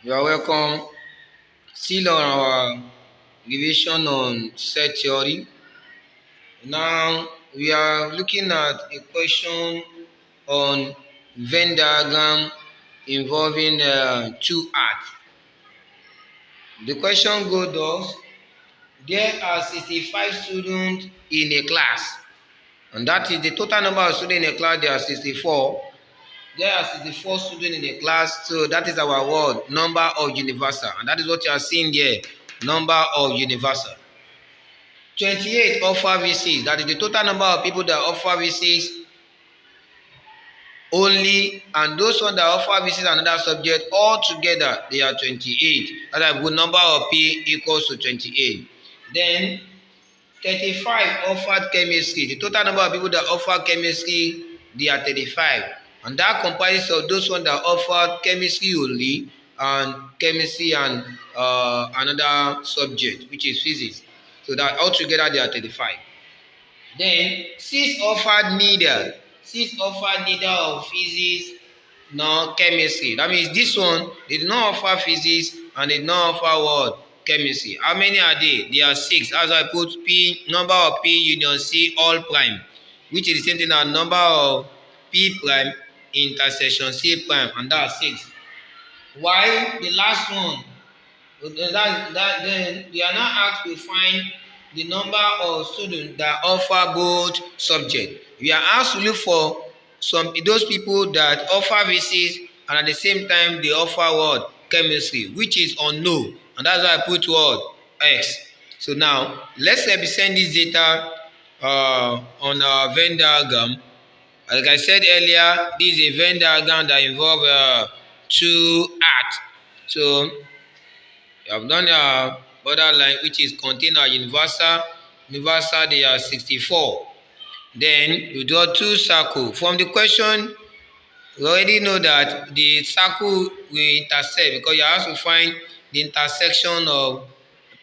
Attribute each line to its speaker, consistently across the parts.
Speaker 1: You are welcome. Still on our revision on set theory. Now we are looking at a question on Venn diagram involving two arts. The question goes thus: there are 65 students in a class, and that is the total number of students in a class. There are 64. There are 64 students in a class, so that is our word, number of universal, and that is what you are seeing there, number of universal. 28 offer V6, that is the total number of people that offer V6 only, and those ones that offer V6 another subject, all together they are 28. That is the number of P equals to 28. Then 35 offered chemistry. The total number of people that offer chemistry, they are 35. And that comprises of those ones that offer chemistry only and chemistry and another subject, which is physics. So that altogether they are 35. Then 6 offered neither. 6 offered neither of physics nor chemistry. That means this one, they did not offer physics and they did not offer what? Chemistry. How many are they? They are 6. As I put P, number of P union C all prime, which is the same thing as number of P prime intersection C prime, and that's 6. Why the last one? Then we are now asked to find the number of students that offer both subjects. We are asked to look for those people that offer physics and at the same time they offer what? Chemistry, which is unknown, and that's why I put what? X. So now let's represent this data on our Venn diagram. Like I said earlier, this is a Venn diagram that involves two arts. So we have done a borderline which is contain our universal. Universal they are 64. Then you draw two circles. From the question, you already know that the circle will intersect because you have to find the intersection of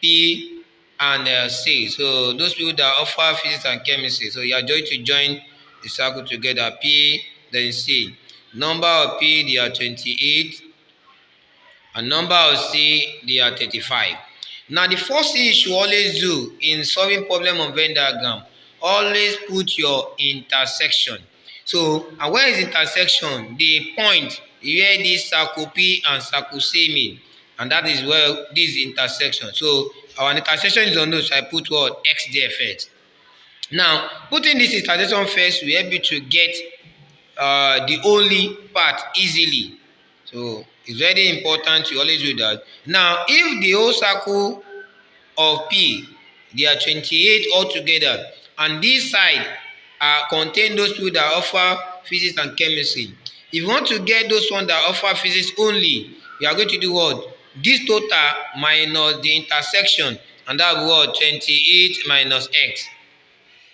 Speaker 1: P and C. So those people that offer physics and chemistry, so you are going to join the circle together, P then C. Number of P they are 28. And number of C, they are 35. Now, the first thing you should always do in solving problem on Venn diagram, always put your intersection. So, and where is intersection? The point where this circle P and circle C meet. And that is where this intersection. So, our intersection is on those. So I put what? X there first. Now, putting this intersection first will help you to get the only part easily. So it's very important to always do that. Now, if the whole circle of P, they are 28 altogether, and this side contain those people that offer physics and chemistry. If you want to get those ones that offer physics only, you are going to do what? This total minus the intersection, and that will be what? 28 minus X.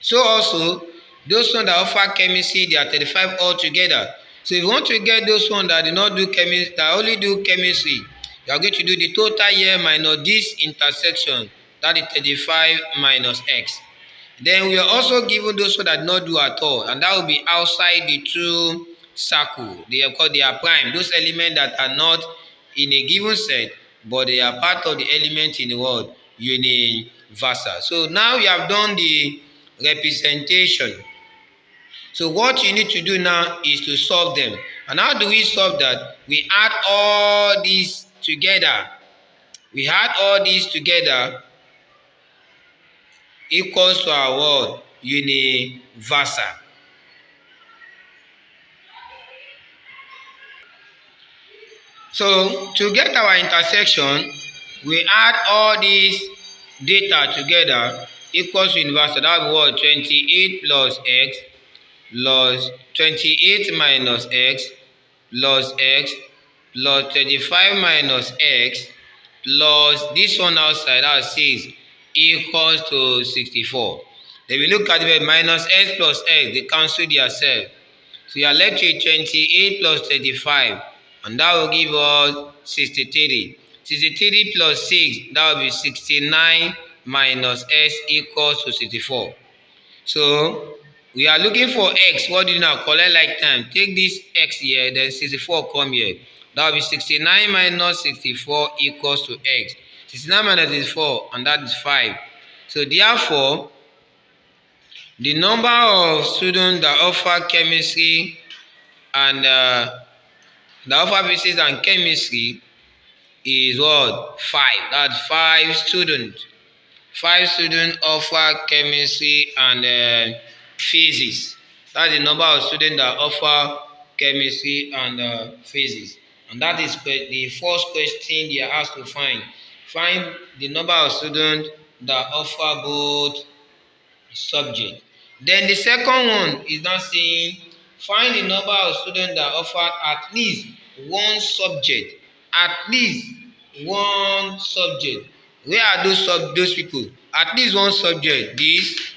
Speaker 1: So also, those ones that offer chemistry, they are 35 altogether. So if you want to get those ones that do not do chemistry, that only do chemistry, you are going to do the total here minus this intersection, that is 35 minus X. Then we are also given those ones that do not do at all, and that will be outside the two circle. They are called, they are prime. Those elements that are not in a given set, but they are part of the element in the word universal. So now we have done the representation. So what you need to do now is to solve them. And how do we solve that? We add all these together. We add all these together equals to our word universal. So to get our intersection, we add all these data together equals to universal. That will be what? 28 plus X plus 28 minus X plus X plus 35 minus X plus this one outside, that is 6, equals to 64. Then we look at the minus X plus X, they cancel themselves. So you are left with 28 plus 35, and that will give us 63. 63 plus 6, that will be 69 minus S equals to 64. So we are looking for X. What do you now? Collect like time. Take this X here, then 64 come here. That will be 69 minus 64 equals to x. 69 minus 64, and that is 5. So therefore, the number of students that offer chemistry and that offer physics and chemistry is what? 5. That's 5 students. 5 students offer chemistry and physics. That's the number of students that offer chemistry and physics. And that is the first question they are asked to find. Find the number of students that offer both subjects. Then the second one is now saying find the number of students that offer at least one subject. At least one subject. Where are those people? At least one subject. This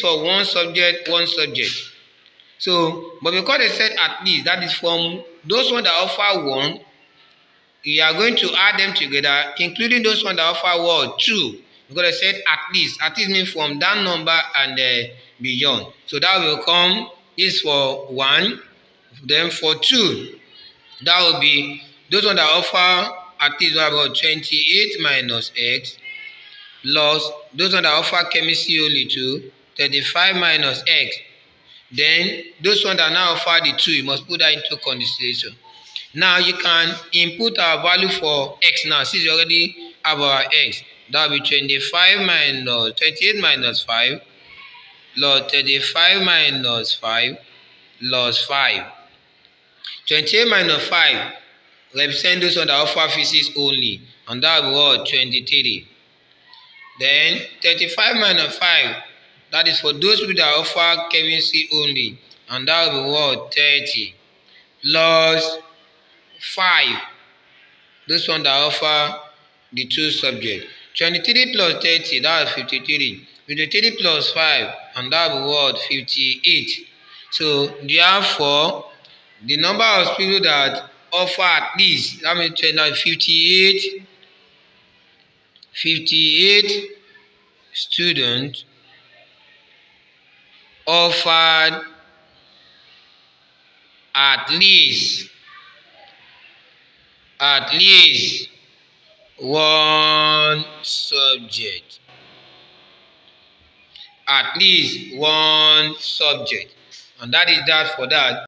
Speaker 1: for one subject, one subject. So, but because they said at least, that is from those ones that offer one, you are going to add them together, including those ones that offer what? 2. Because I said at least. At least means from that number and beyond. So that will come is for 1. Then for 2, that will be those ones that offer at least about 28 minus x plus those ones that offer chemistry only 2, 35 minus x. Then those ones that now offer the 2, you must put that into consideration. Now you can input our value for x now since we already have our x. That will be 28 minus 5 plus 35 minus 5 plus 5. 28 minus 5 represent those ones that offer physics only, and that will be what? 23. Then 35 minus 5, that is for those people that offer chemistry only, and that will be what? 30. Plus 5, those ones that offer the 2 subjects. 23 plus 30, that is 53. 53 plus 5, and that will be what? 58. So therefore, the number of people that offer at least, that means 58 students offered at least one subject. At least one subject. And that is that for that.